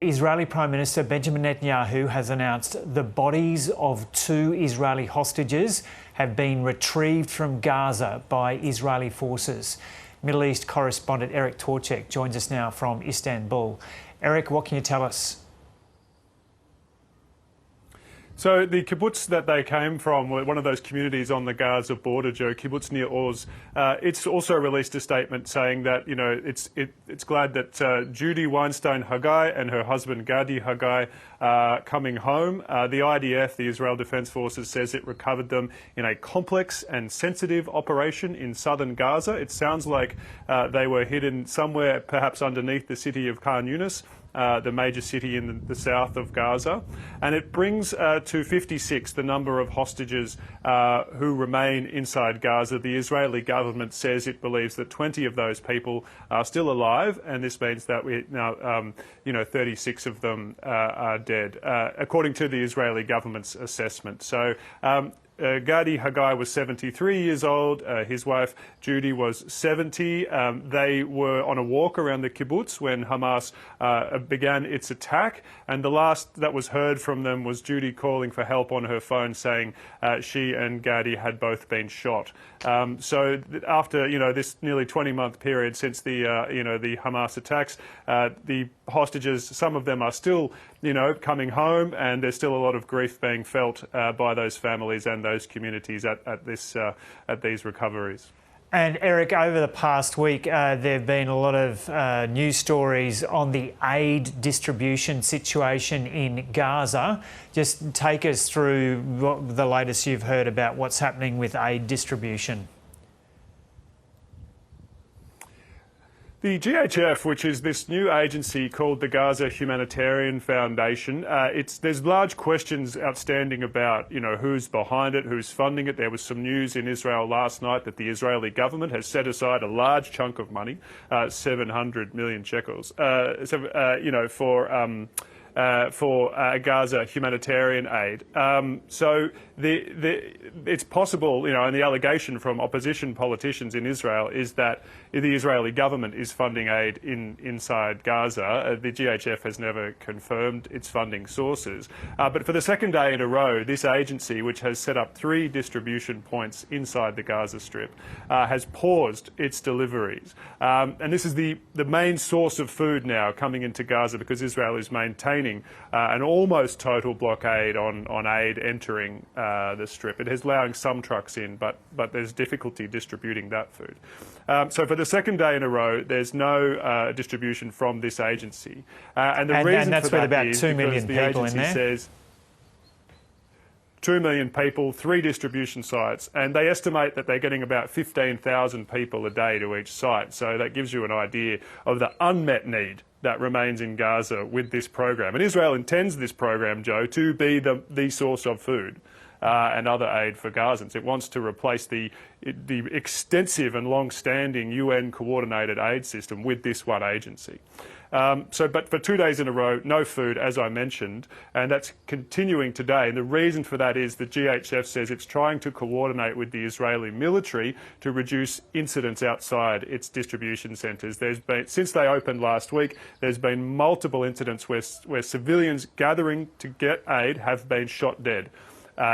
Israeli Prime Minister Benjamin Netanyahu has announced the bodies of 2 Israeli hostages have been retrieved from Gaza by Israeli forces. Middle East correspondent Eric Torchek joins us now from Istanbul. Eric, what can you tell us? So the kibbutz that they came from, one of those communities on the Gaza border, Joe, Kibbutz Nir Oz, it's also released a statement saying that, it's glad that Judy Weinstein-Hagi and her husband Gadi Hagi are coming home. The IDF, the Israel Defense Forces, says it recovered them in a complex and sensitive operation in southern Gaza. It sounds like they were hidden somewhere perhaps underneath the city of Khan Yunis, the major city in the south of Gaza, and it brings to 56 the number of hostages who remain inside Gaza. The Israeli government says it believes that 20 of those people are still alive, and this means that we now, 36 of them are dead, according to the Israeli government's assessment. So. Gadi Hagi was 73 years old. His wife, Judy, was 70. They were on a walk around the kibbutz when Hamas began its attack. And the last that was heard from them was Judy calling for help on her phone, saying she and Gadi had both been shot. So after, this nearly 20-month period since the Hamas attacks, the hostages, some of them are still, coming home, and there's still a lot of grief being felt by those families and those communities at these recoveries. And Eric, over the past week, there have been a lot of news stories on the aid distribution situation in Gaza. Just take us through the latest you've heard about what's happening with aid distribution. The GHF, which is this new agency called the Gaza Humanitarian Foundation, there's large questions outstanding about, who's behind it, who's funding it. There was some news in Israel last night that the Israeli government has set aside a large chunk of money, 700 million shekels, for Gaza humanitarian aid. So it's possible, and the allegation from opposition politicians in Israel is that the Israeli government is funding aid inside Gaza. The GHF has never confirmed its funding sources. But for the second day in a row, this agency, which has set up 3 distribution points inside the Gaza Strip, has paused its deliveries. And this is the main source of food now coming into Gaza, because Israel is maintaining an almost total blockade on aid entering the Strip. It is allowing some trucks in, but there's difficulty distributing that food. So for the second day in a row, there's no distribution from this agency. And the reason that's for that about is 2 million because the people in agency there. says 2 million people, 3 distribution sites, and they estimate that they're getting about 15,000 people a day to each site. So that gives you an idea of the unmet need that remains in Gaza with this program. And Israel intends this program, Joe, to be the source of food and other aid for Gazans. It wants to replace the extensive and long-standing UN-coordinated aid system with this one agency. But for 2 days in a row, no food, as I mentioned, and that's continuing today. And the reason for that is the GHF says it's trying to coordinate with the Israeli military to reduce incidents outside its distribution centres. Since they opened last week, there's been multiple incidents where civilians gathering to get aid have been shot dead.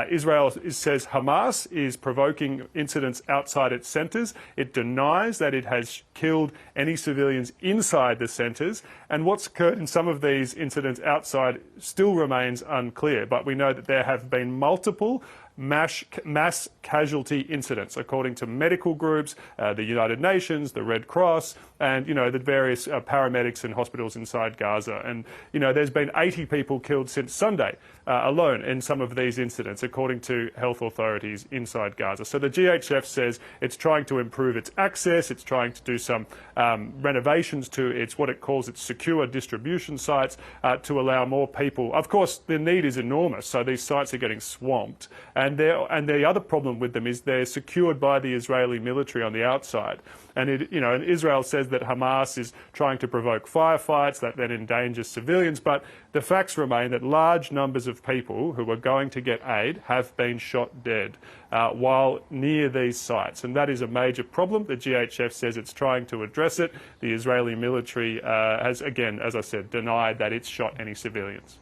Israel says Hamas is provoking incidents outside its centres. It denies that it has killed any civilians inside the centres. And what's occurred in some of these incidents outside still remains unclear. But we know that there have been multiple mass casualty incidents, according to medical groups, the United Nations, the Red Cross, and, the various paramedics and hospitals inside Gaza. And, there's been 80 people killed since Sunday alone in some of these incidents, according to health authorities inside Gaza. So the GHF says it's trying to improve its access, it's trying to do some renovations to what it calls its secure distribution sites to allow more people. Of course, the need is enormous, so these sites are getting swamped. And the other problem with them is they're secured by the Israeli military on the outside. And and Israel says that Hamas is trying to provoke firefights that then endangers civilians, but the facts remain that large numbers of people who are going to get aid have been shot dead while near these sites, and that is a major problem. The GHF says it's trying to address it. The Israeli military has, again, as I said, denied that it's shot any civilians.